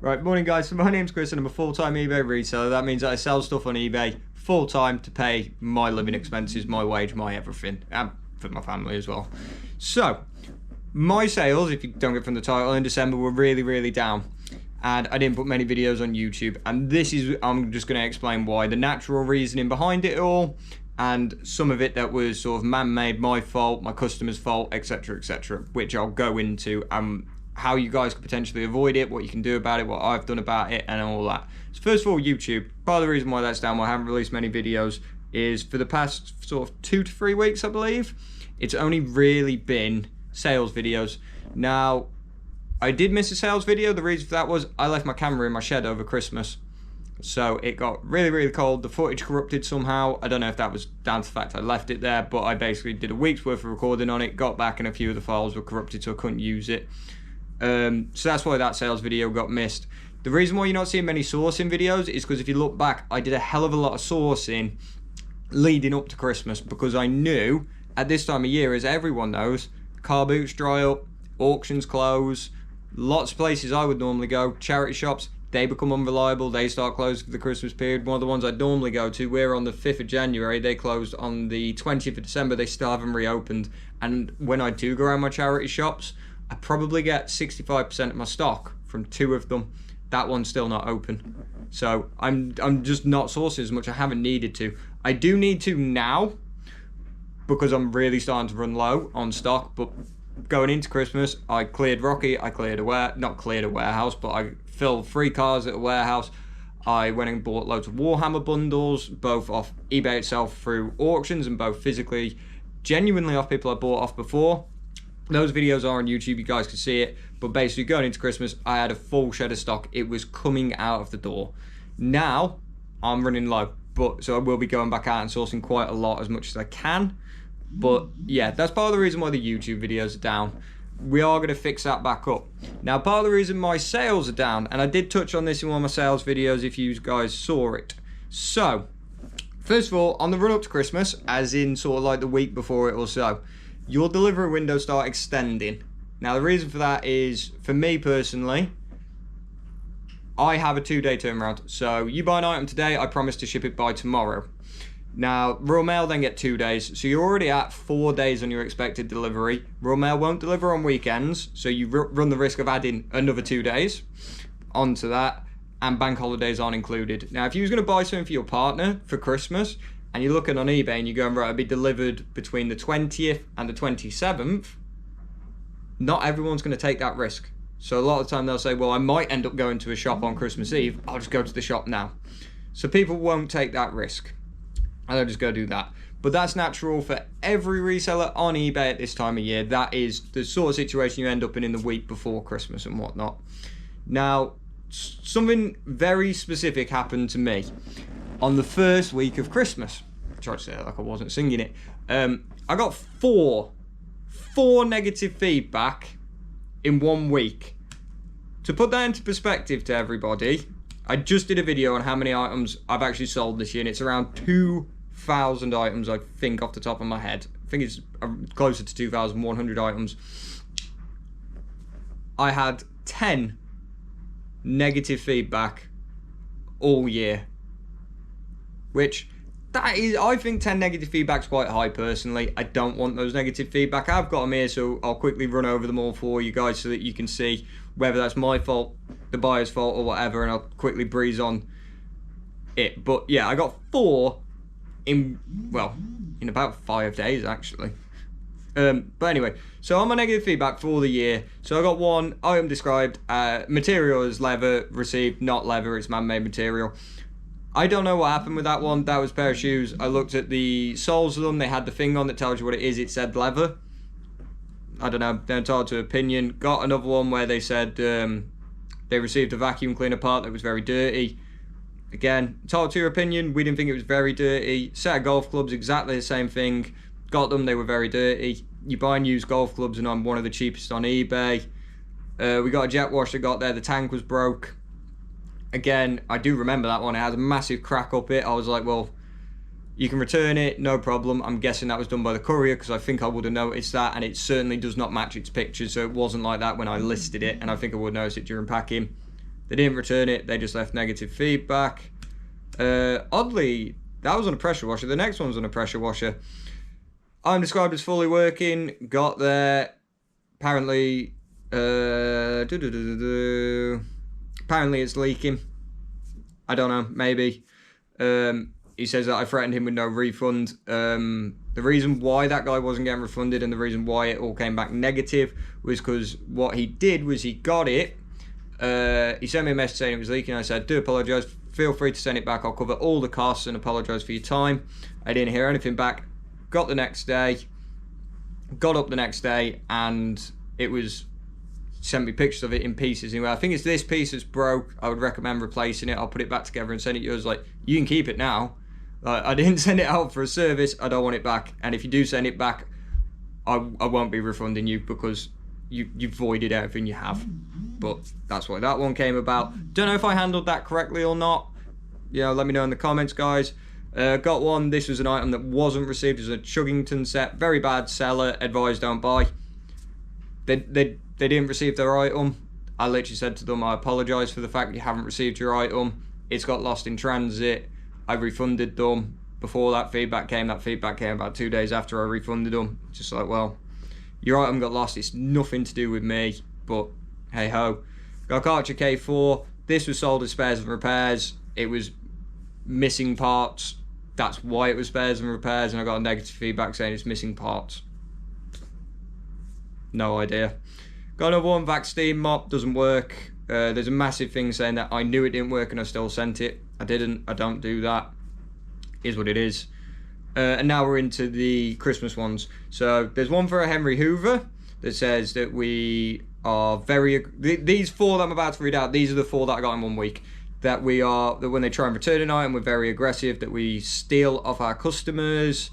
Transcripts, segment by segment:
Right, morning guys. So my name's Chris and I'm a full-time eBay reseller. That means that I sell stuff on eBay full-time to pay my living expenses, my wage, my everything, and for my family as well. So, my sales, if you don't get from the title, in December were really down. And I didn't put many videos on YouTube. And this is, I'm just going to explain why. The natural reasoning behind it all, and some of it that was sort of man-made, my fault, my customer's fault, etc, which I'll go into. How you guys could potentially avoid it, what you can do about it, what I've done about it, and all that. So first of all, YouTube. Part of the reason why that's down, why I haven't released many videos, is for the past sort of 2 to 3 weeks, I believe, it's only really been sales videos. Now, I did miss a sales video. The reason for that was I left my camera in my shed over Christmas. So it got really cold. The footage corrupted somehow. I don't know if that was down to the fact I left it there, but I basically did a week's worth of recording on it, got back and a few of the files were corrupted, so I couldn't use it. So that's why that sales video got missed. The reason why you're not seeing many sourcing videos is because if you look back, I did a hell of a lot of sourcing leading up to Christmas, because I knew at this time of year, as everyone knows, car boots dry up, auctions close, lots of places I would normally go, charity shops, they become unreliable, they start closing for the Christmas period. One of the ones I'd normally go to, we're on the 5th of January, they closed on the 20th of December, they still haven't reopened. And when I do go around my charity shops, I probably get 65% of my stock from 2 of them. That one's still not open. So I'm just not sourcing as much. I haven't needed to. I do need to now, because I'm really starting to run low on stock. But going into Christmas, I cleared Rocky. I cleared not cleared a warehouse, but I filled 3 cars at a warehouse. I went and bought loads of Warhammer bundles, both off eBay itself through auctions and both physically, genuinely off people I bought off before. Those videos are on YouTube, you guys can see it. But basically going into Christmas, I had a full shed of stock. It was coming out of the door. Now, I'm running low. So I will be going back out and sourcing quite a lot, as much as I can. But yeah, that's part of the reason why the YouTube videos are down. We are going to fix that back up. Now, part of the reason my sales are down, and I did touch on this in one of my sales videos if you guys saw it. So, first of all, on the run up to Christmas, as in sort of like the week before it or so, your delivery windows start extending. Now, the reason for that is, for me personally, I have a 2-day turnaround. So you buy an item today, I promise to ship it by tomorrow. Now, Royal Mail then get 2 days, so you're already at 4 days on your expected delivery. Royal Mail won't deliver on weekends, so you run the risk of adding another 2 days onto that, and bank holidays aren't included. Now, if you was going to buy something for your partner for Christmas, and you're looking on eBay and you're going, right, it'll be delivered between the 20th and the 27th, not everyone's going to take that risk. So a lot of the time they'll say, well, I might end up going to a shop on Christmas Eve, I'll just go to the shop now. So people won't take that risk, and they'll just go do that. But that's natural for every reseller on eBay at this time of year. That is the sort of situation you end up in the week before Christmas and whatnot. Now, something very specific happened to me on the first week of Christmas. I tried to say it like I wasn't singing it. I got four negative feedback in 1 week. To put that into perspective to everybody, I just did a video on how many items I've actually sold this year, and it's around 2,000 items, I think, off the top of my head. I think it's closer to 2,100 items. I had 10 negative feedback all year. Which, that is, I think 10 negative feedback's quite high personally. I don't want those negative feedback. I've got them here, so I'll quickly run over them all for you guys so that you can see whether that's my fault, the buyer's fault, or whatever, and I'll quickly breeze on it. But yeah, I got 4 in about 5 days actually. But anyway, so on my negative feedback for the year, so I got 1 item described, material is leather, received not leather, it's man-made material. I don't know what happened with that one. That was a pair of shoes. I looked at the soles of them. They had the thing on that tells you what it is. It said leather. I don't know. They're entitled to opinion. Got another one where they said they received a vacuum cleaner part that was very dirty. Again, entitled to your opinion. We didn't think it was very dirty. Set of golf clubs, exactly the same thing. Got them. They were very dirty. You buy and use golf clubs, and I'm one of the cheapest on eBay. We got a jet wash that got there. The tank was broke. Again, I do remember that one. It has a massive crack up it. I was like, well, you can return it, no problem. I'm guessing that was done by the courier, because I think I would have noticed that, and it certainly does not match its pictures, so it wasn't like that when I listed it, and I think I would notice it during packing. They didn't return it. They just left negative feedback. Oddly, that was on a pressure washer. The next one was on a pressure washer. I'm described as fully working. Got there. Apparently, apparently it's leaking. I don't know. Maybe. He says that I threatened him with no refund. The reason why that guy wasn't getting refunded and the reason why it all came back negative was because what he did was he got it. He sent me a message saying it was leaking. I said, I do apologise. Feel free to send it back. I'll cover all the costs and apologise for your time. I didn't hear anything back. Got up the next day and it was sent me pictures of it in pieces. Anyway, I think it's this piece that's broke. I would recommend replacing it. I'll put it back together and send it to you. I was like, you can keep it now. I didn't send it out for a service. I don't want it back. And if you do send it back, I won't be refunding you because you've voided everything you have. But that's why that one came about. Don't know if I handled that correctly or not. Let me know in the comments, guys. Got one. This was an item that wasn't received. It was a Chuggington set. Very bad seller. Advised don't buy. They didn't receive their item. I literally said to them, I apologise for the fact you haven't received your item. It's got lost in transit. I refunded them. Before that feedback came about 2 days after I refunded them. Just like, well, your item got lost. It's nothing to do with me. But hey ho. Got Karcher K4. This was sold as spares and repairs. It was missing parts. That's why it was spares and repairs. And I got a negative feedback saying it's missing parts. No idea. Got another one, Vax Steam Mop, doesn't work. There's a massive thing saying that I knew it didn't work and I still sent it. I didn't. I don't do that. Is what it is. And now we're into the Christmas ones. So there's one for a Henry Hoover that says that we are these 4 that I'm about to read out, these are the 4 that I got in 1 week. That when they try and return an item, we're very aggressive, that we steal off our customers,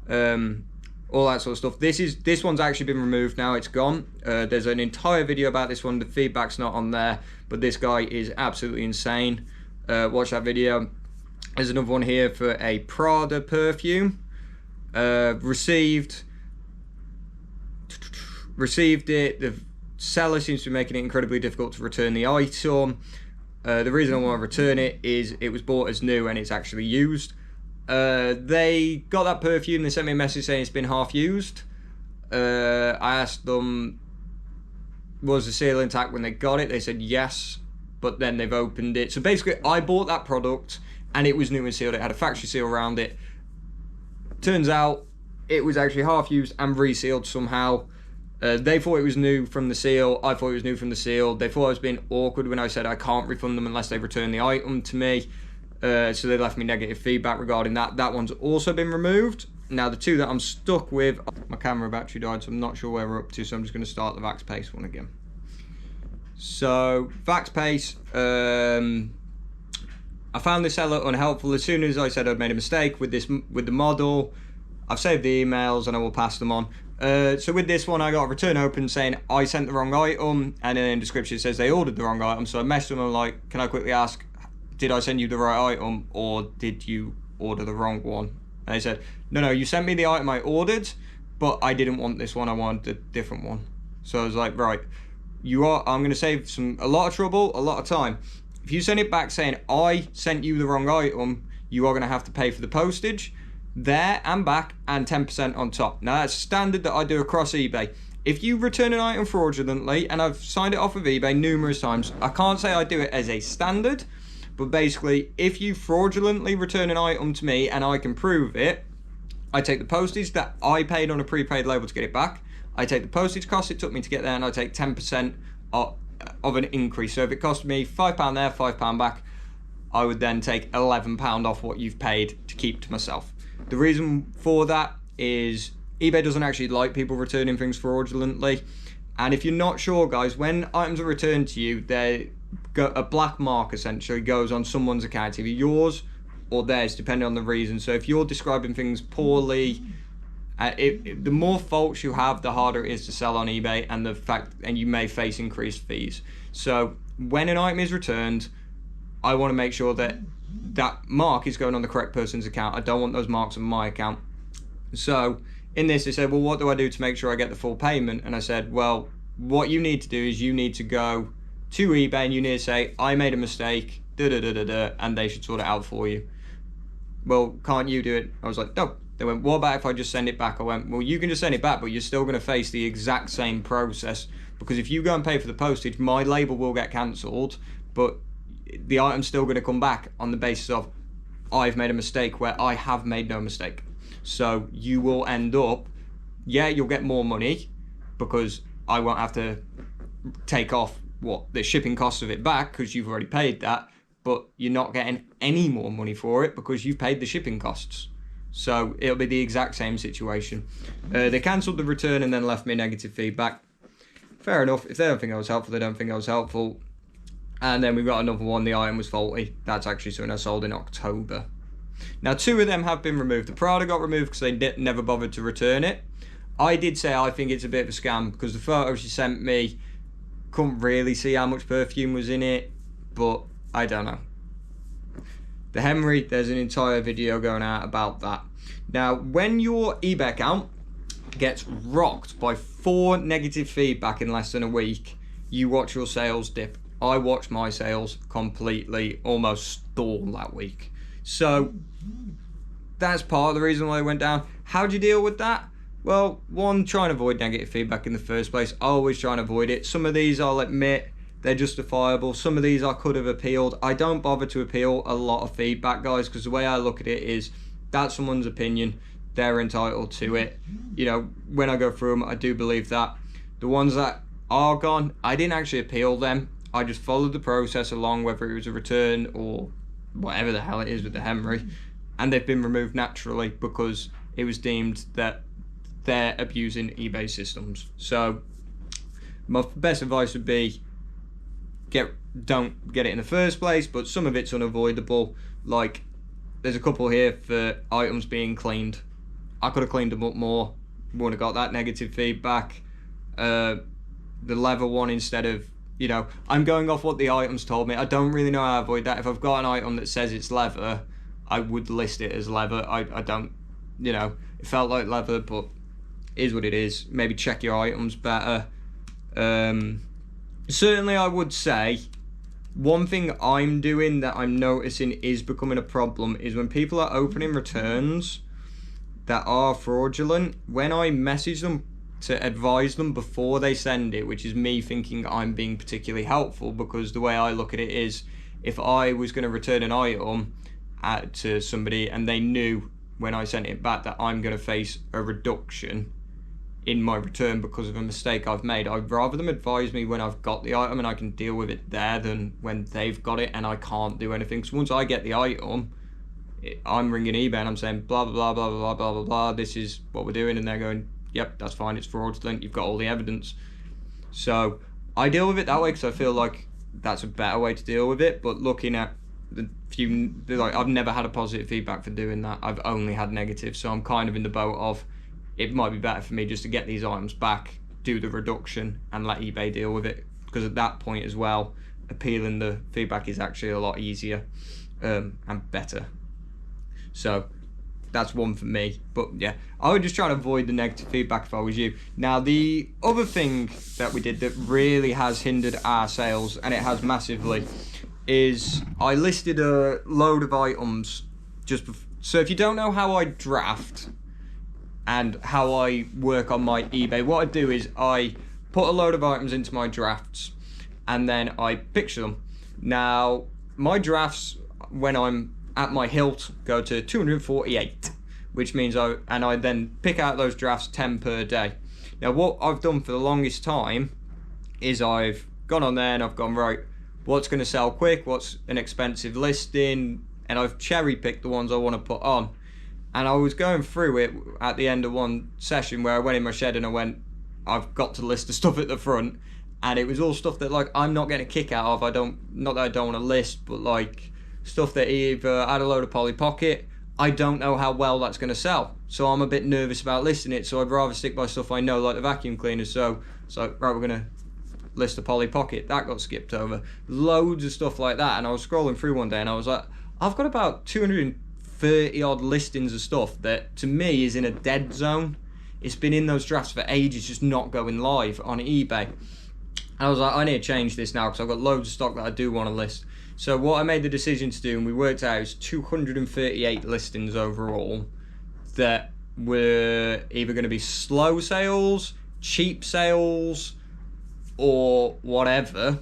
all that sort of stuff. This one's actually been removed now, it's gone. There's an entire video about this one, the feedback's not on there, but this guy is absolutely insane. Watch that video. There's another one here for a Prada perfume. Received it. The seller seems to be making it incredibly difficult to return the item. The reason I want to return it is it was bought as new and it's actually used. They got that perfume, they sent me a message saying it's been half used. I asked them, was the seal intact when they got it? They said yes, but then they've opened it. So basically, I bought that product and it was new and sealed. It had a factory seal around it. Turns out it was actually half used and resealed somehow. They thought it was new from the seal. I thought it was new from the seal. They thought I was being awkward when I said I can't refund them unless they return the item to me. So they left me negative feedback regarding that. That one's also been removed. Now the 2 that I'm stuck with, my camera battery died, so I'm not sure where we're up to. So I'm just going to start the Vax Pace one again. So Vax Pace, I found the seller unhelpful. As soon as I said I'd made a mistake with the model, I've saved the emails and I will pass them on. So with this one, I got a return open saying I sent the wrong item, and then in the description it says they ordered the wrong item. So I messaged them and I'm like, can I quickly ask, did I send you the right item or did you order the wrong one? And they said, no, you sent me the item I ordered, but I didn't want this one, I wanted a different one. So I was like, right, I'm going to save a lot of trouble, a lot of time. If you send it back saying I sent you the wrong item, you are going to have to pay for the postage there and back and 10% on top. Now that's standard that I do across eBay. If you return an item fraudulently, and I've signed it off of eBay numerous times, I can't say I do it as a standard, but basically if you fraudulently return an item to me and I can prove it, I take the postage that I paid on a prepaid label to get it back, I take the postage cost it took me to get there, and I take 10% of an increase. So if it cost me £5 there, £5 back, I would then take £11 off what you've paid to keep to myself. The reason for that is eBay doesn't actually like people returning things fraudulently. And if you're not sure, guys, when items are returned to you, a black mark essentially goes on someone's account, either yours or theirs, depending on the reason. So if you're describing things poorly, the more faults you have, the harder it is to sell on eBay, and you may face increased fees. So when an item is returned, I want to make sure that that mark is going on the correct person's account. I don't want those marks on my account. So in this, they said, well, what do I do to make sure I get the full payment? And I said, well, what you need to do is you need to go to eBay and you need to say, I made a mistake, and they should sort it out for you. Well, can't you do it? I was like, no. They went, what about if I just send it back? I went, well, you can just send it back, but you're still going to face the exact same process, because if you go and pay for the postage, my label will get cancelled, but the item's still going to come back on the basis of I've made a mistake where I have made no mistake. So you will end up, yeah, you'll get more money because I won't have to take off the shipping costs of it back because you've already paid that, but you're not getting any more money for it because you've paid the shipping costs. So it'll be the exact same situation. They cancelled the return and then left me negative feedback. Fair enough. If they don't think I was helpful, they don't think I was helpful. And then we've got another one. The item was faulty. That's actually something I sold in October. Now, 2 of them have been removed. The Prada got removed because they never bothered to return it. I did say I think it's a bit of a scam because the photos she sent me, couldn't really see how much perfume was in it, but I don't know. The Henry, there's an entire video going out about that. Now, when your eBay account gets rocked by 4 negative feedback in less than a week, you watch your sales dip. I watched my sales completely almost stall that week. So that's part of the reason why I went down. How do you deal with that? Well, one, try and avoid negative feedback in the first place. I always try and avoid it. Some of these I'll admit, they're justifiable. Some of these I could have appealed. I don't bother to appeal a lot of feedback, guys, because the way I look at it is that's someone's opinion. They're entitled to it. You know, when I go through them, I do believe that. The ones that are gone, I didn't actually appeal them. I just followed the process along, whether it was a return or whatever the hell it is with the Henry. And they've been removed naturally because it was deemed that they're abusing eBay systems. So my best advice would be don't get it in the first place, but some of it's unavoidable. Like there's a couple here for items being cleaned. I could have cleaned them up more, wouldn't have got that negative feedback. The leather one, instead of, you know, I'm going off what the items told me. I don't really know how to avoid that. If I've got an item that says it's leather, I would list it as leather. I don't, you know, it felt like leather, but is what it is. Maybe check your items better. Certainly I would say one thing I'm doing that I'm noticing is becoming a problem is when people are opening returns that are fraudulent, when I message them to advise them before they send it, which is me thinking I'm being particularly helpful, because the way I look at it is, if I was going to return an item to somebody and they knew when I sent it back that I'm going to face a reduction in my return because of a mistake I've made, I'd rather them advise me when I've got the item and I can deal with it there than when they've got it and I can't do anything. So once I get the item, I'm ringing eBay and I'm saying blah blah blah blah blah blah blah blah, this is what we're doing, and they're going, yep, that's fine, it's fraudulent, you've got all the evidence. So I deal with it that way because I feel like that's a better way to deal with it. But looking at the few, like, I've never had a positive feedback for doing that. I've only had negative, so I'm kind of in the boat of it might be better for me just to get these items back, do the reduction, and let eBay deal with it, because at that point as well, appealing the feedback is actually a lot easier and better. So that's one for me. But yeah, I would just try to avoid the negative feedback if I was you. Now, the other thing that we did that really has hindered our sales, and it has massively, is I listed a load of items just before. So if you don't know how I draft and how I work on my eBay, what I do is I put a load of items into my drafts and then I picture them. Now, my drafts, when I'm at my hilt, go to 248, which means I then pick out those drafts 10 per day. Now, what I've done for the longest time is I've gone on there and I've gone, right, what's going to sell quick, what's an expensive listing, and I've cherry picked the ones I want to put on. And I was going through it at the end of one session where I went in my shed and I went, I've got to list the stuff at the front, and it was all stuff that, like, I'm not getting a kick out of. Not that I don't want to list, but like stuff that either had a load of Polly Pocket, I don't know how well that's going to sell, so I'm a bit nervous about listing it. So I'd rather stick by stuff I know, like the vacuum cleaners. So right, we're going to list the Polly Pocket. That got skipped over. Loads of stuff like that. And I was scrolling through one day and I was like, I've got about 230 odd listings of stuff that to me is in a dead zone. It's been in those drafts for ages, just not going live on eBay. I was like, I need to change this now because I've got loads of stock that I do want to list. So what I made the decision to do, and we worked out, is 238 listings overall that were either going to be slow sales, cheap sales, or whatever.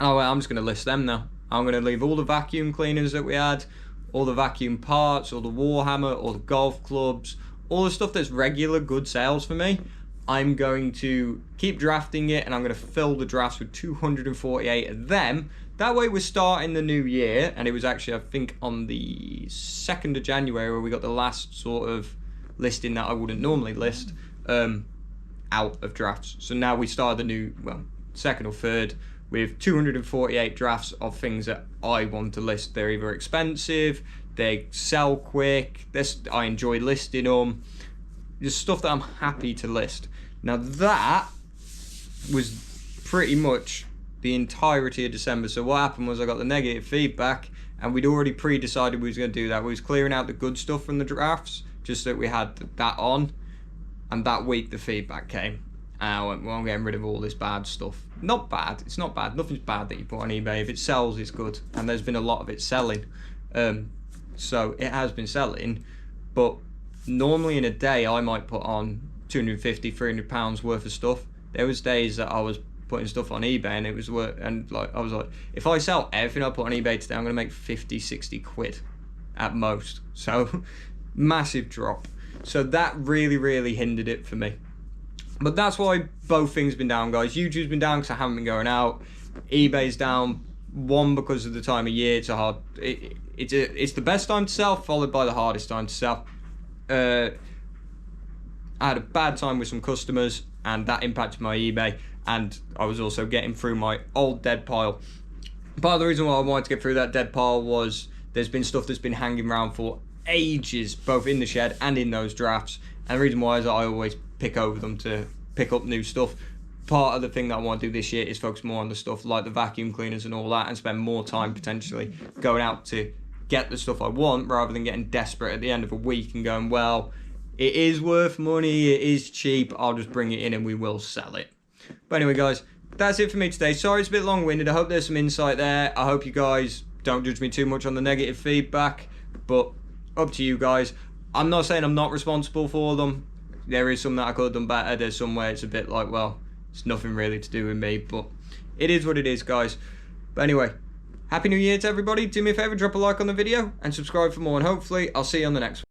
Oh, well, I'm just going to list them now. I'm going to leave all the vacuum cleaners that we had, all the vacuum parts, all the Warhammer, all the golf clubs, all the stuff that's regular good sales for me. I'm going to keep drafting it, and I'm going to fill the drafts with 248 of them. That way we're starting the new year, and it was actually, I think, on the 2nd of January where we got the last sort of listing that I wouldn't normally list out of drafts. So now we start the new, well, 2nd or 3rd with 248 drafts of things that I want to list. They're either expensive, they sell quick, I enjoy listing them, just stuff that I'm happy to list. Now that was pretty much the entirety of December. So what happened was I got the negative feedback, and we'd already pre-decided we was going to do that. We was clearing out the good stuff from the drafts, just that we had that on, and that week the feedback came. And I went, well, I'm getting rid of all this bad stuff. Not bad, it's not bad. Nothing's bad that you put on eBay. If it sells, it's good. And there's been a lot of it selling. So it has been selling, but normally in a day I might put on 250, 300 pounds worth of stuff. There was days that I was putting stuff on eBay and it was worth, and like I was like, if I sell everything I put on eBay today, I'm gonna make 50, 60 quid at most. So massive drop. So that really hindered it for me. But that's why both things been down, guys. YouTube's been down because I haven't been going out. eBay's down, one, because of the time of year. It's a hard, it's the best time to sell, followed by the hardest time to sell. I had a bad time with some customers, and that impacted my eBay. And I was also getting through my old dead pile. Part of the reason why I wanted to get through that dead pile was there's been stuff that's been hanging around for ages, both in the shed and in those drafts. And the reason why is that I always pick over them to pick up new stuff. Part of the thing that I want to do this year is focus more on the stuff like the vacuum cleaners and all that, and spend more time potentially going out to get the stuff I want, rather than getting desperate at the end of a week and going, well, it is worth money, it is cheap, I'll just bring it in and we will sell it. But anyway, guys, that's it for me today. Sorry it's a bit long-winded. I hope there's some insight there. I hope you guys don't judge me too much on the negative feedback, but up to you guys. I'm not saying I'm not responsible for them. There is some that I could have done better. There's some where it's a bit like, well, it's nothing really to do with me, but it is what it is, guys. But anyway, Happy New Year to everybody. Do me a favor, drop a like on the video and subscribe for more, and hopefully I'll see you on the next one.